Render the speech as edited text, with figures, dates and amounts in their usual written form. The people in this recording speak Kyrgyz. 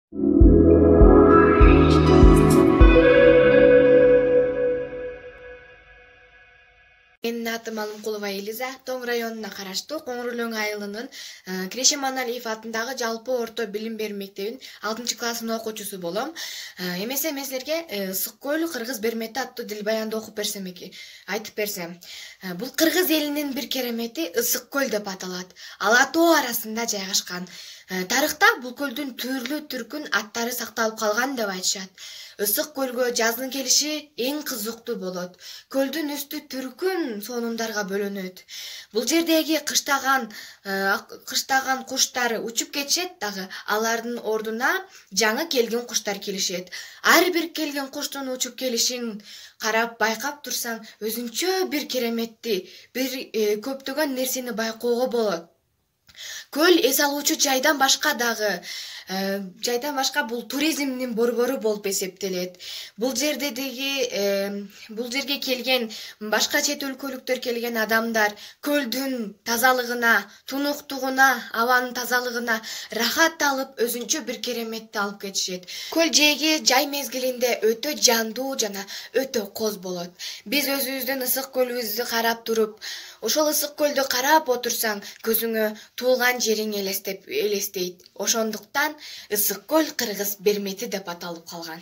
Менин атым Алымкулова Элиза, Тоң районуна караштуу Коңур Өлөң айылынын Киреше Маналиев атындагы жалпы орто билим берүү мектебинин 6-классын окуучусу болом. Эмесе мен силерге Ысык көл кыргыз бермети аттуу дилбаянды окуп берсем айтып берсем. Бул кыргыз элинин бир керемети Ысык көл деп аталат. Ала тоо арасында жайгашкан. Тарыхта бул көлдүн түрлүү түркүн аттары сакталып калган деп айтышат. Ысык көлгө жаздын келиши эң кызыктуу болот. Көлдүн үстү түркүн сонундарга бөлөнөт. Бул жердеги кыштаган куштар учуп кетишет дагы, алардын ордуна жаңы келген куштар келишет. Ар бир келген куштун учуп келишин карап байкап турсаң, өзүнчө бир кереметти, бир көптөгөн нерсени байкоого болот. Көл эс алуучу жайдан башка бул туризмдин борбору болуп эсептелет. Бул жерге келген башка чет өлкөлүктөр келген адамдар көлдүн тазалыгына, тунуктугуна, абанын тазалыгына рахат алып, өзүнчө бир кереметти алып кетишет. Көл жээги жай мезгилинде өтө жандуу жана өтө коз болот. Биз өзүбүздүн ысык көлүбүздү карап туруп, ошол ысык көлдү карап отурсаң, көзүңө туулган жериң элестейт. Ошондуктан Ысык көл кыргыз бермети деп аталып калган.